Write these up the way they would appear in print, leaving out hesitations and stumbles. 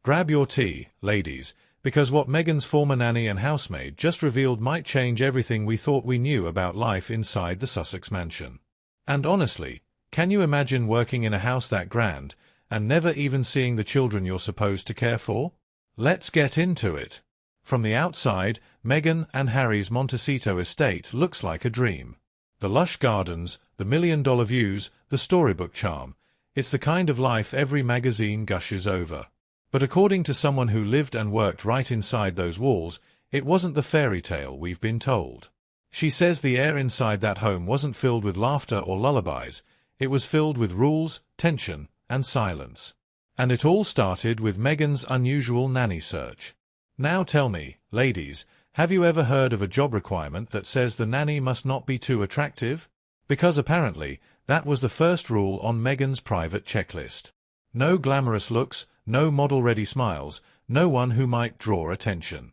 Grab your tea, ladies, because what Meghan's former nanny and housemaid just revealed might change everything we thought we knew about life inside the Sussex mansion. And honestly, can you imagine working in a house that grand, and never even seeing the children you're supposed to care for? Let's get into it. From the outside, Meghan and Harry's Montecito estate looks like a dream. The lush gardens, the million-dollar views, the storybook charm. It's the kind of life every magazine gushes over. But according to someone who lived and worked right inside those walls, it wasn't the fairy tale we've been told. She says the air inside that home wasn't filled with laughter or lullabies, it was filled with rules, tension, and silence. And it all started with Meghan's unusual nanny search. Now tell me, ladies, have you ever heard of a job requirement that says the nanny must not be too attractive? Because apparently, that was the first rule on Meghan's private checklist. No glamorous looks, no model-ready smiles, no one who might draw attention.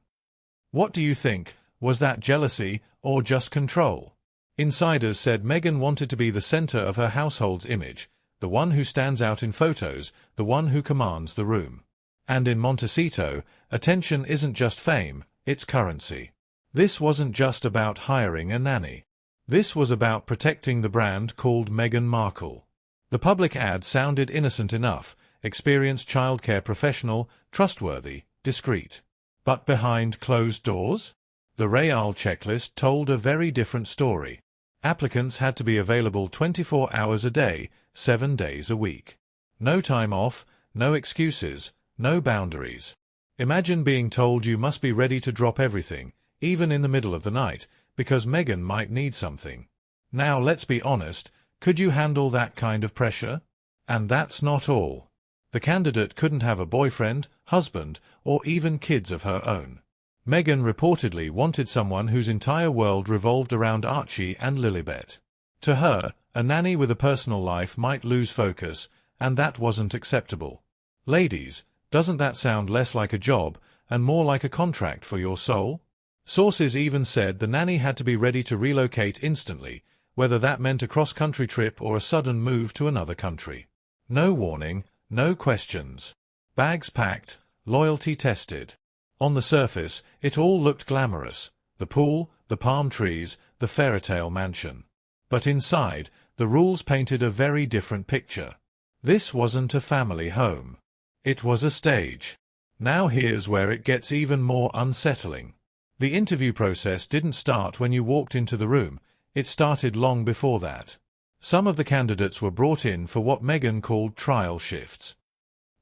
What do you think? Was that jealousy, or just control? Insiders said Meghan wanted to be the center of her household's image, the one who stands out in photos, the one who commands the room. And in Montecito, attention isn't just fame, it's currency. This wasn't just about hiring a nanny. This was about protecting the brand called Meghan Markle. The public ad sounded innocent enough, experienced childcare professional, trustworthy, discreet. But behind closed doors? The Royal checklist told a very different story. Applicants had to be available 24 hours a day, 7 days a week. No time off, no excuses, no boundaries. Imagine being told you must be ready to drop everything, even in the middle of the night, because Meghan might need something. Now let's be honest, could you handle that kind of pressure? And that's not all. The candidate couldn't have a boyfriend, husband, or even kids of her own. Meghan reportedly wanted someone whose entire world revolved around Archie and Lilibet. To her, a nanny with a personal life might lose focus, and that wasn't acceptable. Ladies, doesn't that sound less like a job, and more like a contract for your soul? Sources even said the nanny had to be ready to relocate instantly, whether that meant a cross-country trip or a sudden move to another country. No warning, no questions. Bags packed, loyalty tested. On the surface, it all looked glamorous. The pool, the palm trees, the fairytale mansion. But inside, the rules painted a very different picture. This wasn't a family home. It was a stage. Now here's where it gets even more unsettling. The interview process didn't start when you walked into the room, it started long before that. Some of the candidates were brought in for what Meghan called trial shifts.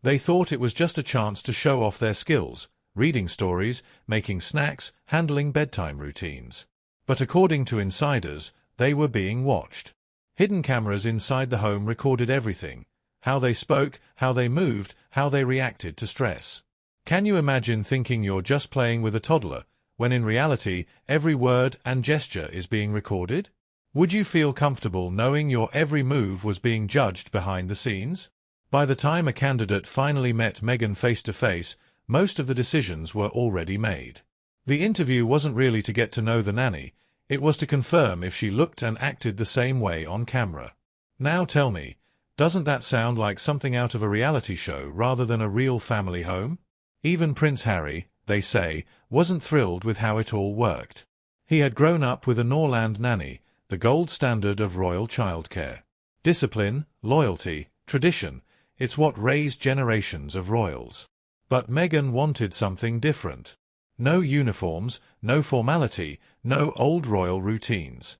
They thought it was just a chance to show off their skills, reading stories, making snacks, handling bedtime routines. But according to insiders, they were being watched. Hidden cameras inside the home recorded everything: how they spoke, how they moved, how they reacted to stress. Can you imagine thinking you're just playing with a toddler, when in reality, every word and gesture is being recorded? Would you feel comfortable knowing your every move was being judged behind the scenes? By the time a candidate finally met Meghan face-to-face, most of the decisions were already made. The interview wasn't really to get to know the nanny, it was to confirm if she looked and acted the same way on camera. Now tell me, doesn't that sound like something out of a reality show rather than a real family home? Even Prince Harry, they say, wasn't thrilled with how it all worked. He had grown up with a Norland nanny, the gold standard of royal childcare. Discipline, loyalty, tradition, it's what raised generations of royals. But Meghan wanted something different. No uniforms, no formality, no old royal routines.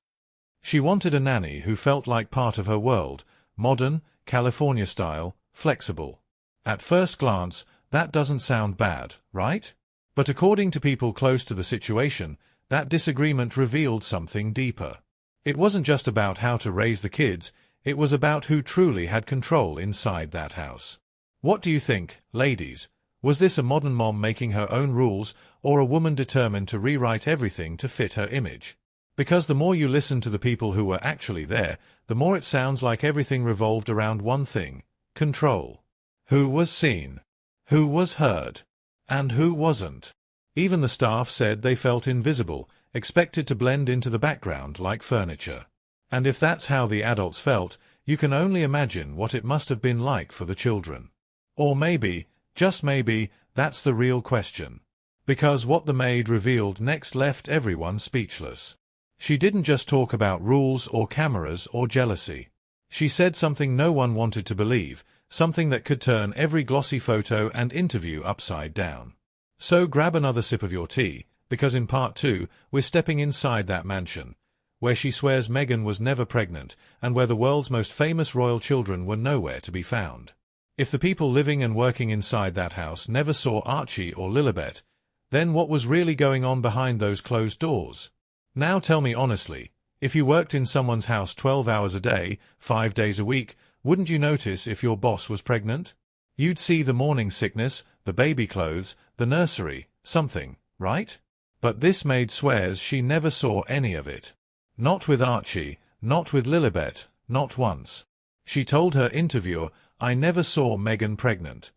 She wanted a nanny who felt like part of her world, modern, California-style, flexible. At first glance, that doesn't sound bad, right? But according to people close to the situation, that disagreement revealed something deeper. It wasn't just about how to raise the kids, it was about who truly had control inside that house. What do you think, ladies? Was this a modern mom making her own rules, or a woman determined to rewrite everything to fit her image? Because the more you listen to the people who were actually there, the more it sounds like everything revolved around one thing: control. Who was seen? Who was heard? And who wasn't? Even the staff said they felt invisible, expected to blend into the background like furniture. And if that's how the adults felt, you can only imagine what it must have been like for the children. Or maybe, Just maybe, that's the real question. Because what the maid revealed next left everyone speechless. She didn't just talk about rules or cameras or jealousy. She said something no one wanted to believe, something that could turn every glossy photo and interview upside down. So grab another sip of your tea, because in part 2, we're stepping inside that mansion, where she swears Meghan was never pregnant, and where the world's most famous royal children were nowhere to be found. If the people living and working inside that house never saw Archie or Lilibet, then what was really going on behind those closed doors? Now tell me honestly, if you worked in someone's house 12 hours a day, 5 days a week, wouldn't you notice if your boss was pregnant? You'd see the morning sickness, the baby clothes, the nursery, something, right? But this maid swears she never saw any of it. Not with Archie, not with Lilibet, not once. She told her interviewer, "I never saw Meghan pregnant."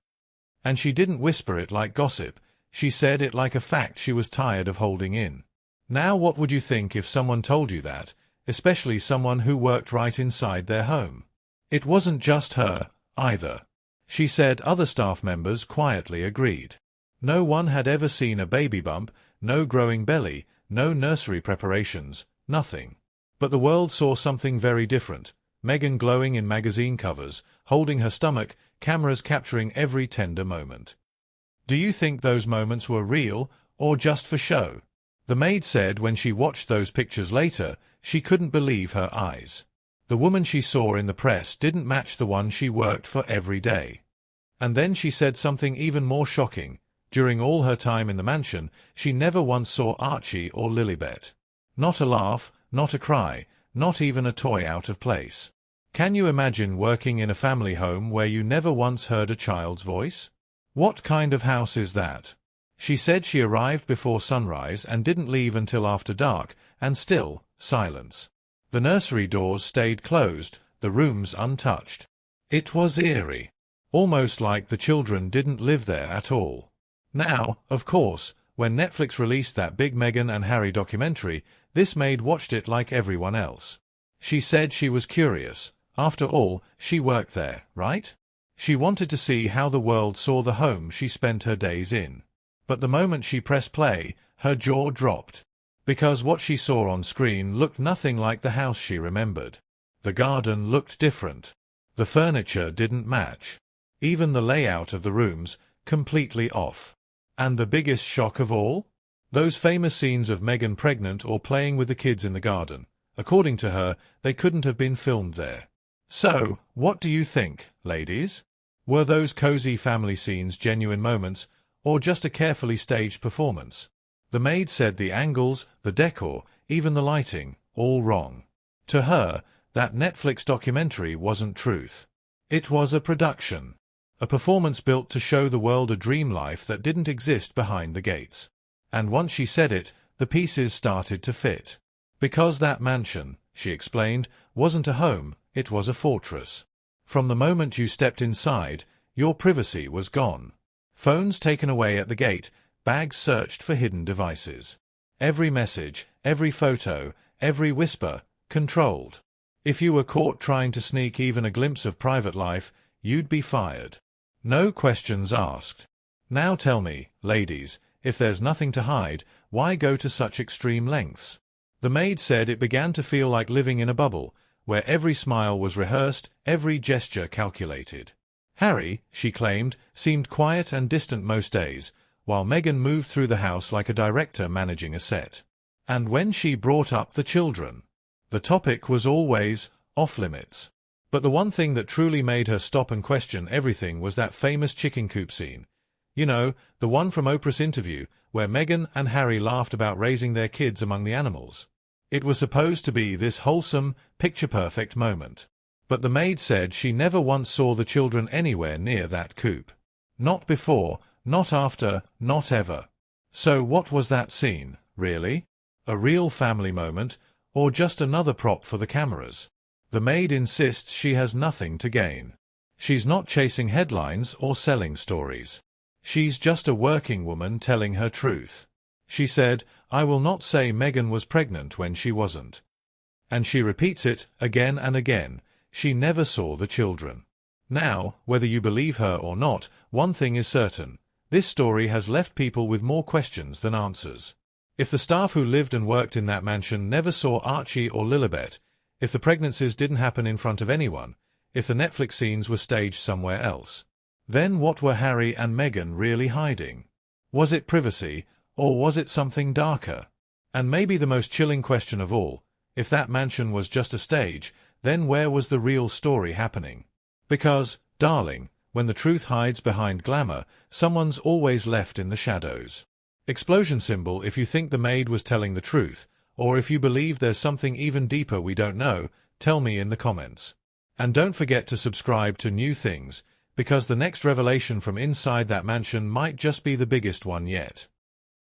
And she didn't whisper it like gossip, she said it like a fact she was tired of holding in. Now what would you think if someone told you that, especially someone who worked right inside their home? It wasn't just her, either. She said other staff members quietly agreed. No one had ever seen a baby bump, no growing belly, no nursery preparations, nothing. But the world saw something very different. Meghan glowing in magazine covers, holding her stomach, cameras capturing every tender moment. Do you think those moments were real, or just for show? The maid said when she watched those pictures later, she couldn't believe her eyes. The woman she saw in the press didn't match the one she worked for every day. And then she said something even more shocking. During all her time in the mansion, she never once saw Archie or Lilibet. Not a laugh, not a cry, not even a toy out of place. Can you imagine working in a family home where you never once heard a child's voice? What kind of house is that? She said she arrived before sunrise and didn't leave until after dark, and still, silence. The nursery doors stayed closed, the rooms untouched. It was eerie. Almost like the children didn't live there at all. Now, of course, when Netflix released that big Meghan and Harry documentary, this maid watched it like everyone else. She said she was curious. After all, she worked there, right? She wanted to see how the world saw the home she spent her days in. But the moment she pressed play, her jaw dropped. Because what she saw on screen looked nothing like the house she remembered. The garden looked different. The furniture didn't match. Even the layout of the rooms, completely off. And the biggest shock of all? Those famous scenes of Meghan pregnant or playing with the kids in the garden. According to her, they couldn't have been filmed there. So, what do you think, ladies? Were those cozy family scenes genuine moments, or just a carefully staged performance? The maid said the angles, the decor, even the lighting, all wrong. To her, that Netflix documentary wasn't truth. It was a production. A performance built to show the world a dream life that didn't exist behind the gates. And once she said it, the pieces started to fit. Because that mansion, she explained, wasn't a home, it was a fortress. From the moment you stepped inside, your privacy was gone. Phones taken away at the gate, bags searched for hidden devices. Every message, every photo, every whisper, controlled. If you were caught trying to sneak even a glimpse of private life, you'd be fired. No questions asked. Now tell me, ladies, if there's nothing to hide, why go to such extreme lengths? The maid said it began to feel like living in a bubble, where every smile was rehearsed, every gesture calculated. Harry, she claimed, seemed quiet and distant most days, while Meghan moved through the house like a director managing a set. And when she brought up the children, the topic was always off-limits. But the one thing that truly made her stop and question everything was that famous chicken coop scene. You know, the one from Oprah's interview, where Meghan and Harry laughed about raising their kids among the animals. It was supposed to be this wholesome, picture-perfect moment. But the maid said she never once saw the children anywhere near that coop. Not before, not after, not ever. So what was that scene, really? A real family moment, or just another prop for the cameras? The maid insists she has nothing to gain. She's not chasing headlines or selling stories. She's just a working woman telling her truth. She said, "I will not say Meghan was pregnant when she wasn't." And she repeats it again and again. She never saw the children. Now, whether you believe her or not, one thing is certain. This story has left people with more questions than answers. If the staff who lived and worked in that mansion never saw Archie or Lilibet, if the pregnancies didn't happen in front of anyone, if the Netflix scenes were staged somewhere else, then what were Harry and Meghan really hiding? Was it privacy, or was it something darker? And maybe the most chilling question of all, if that mansion was just a stage, then where was the real story happening? Because, darling, when the truth hides behind glamour, someone's always left in the shadows. Explosion symbol if you think the maid was telling the truth, or if you believe there's something even deeper we don't know, tell me in the comments. And don't forget to subscribe to New Things, because the next revelation from inside that mansion might just be the biggest one yet.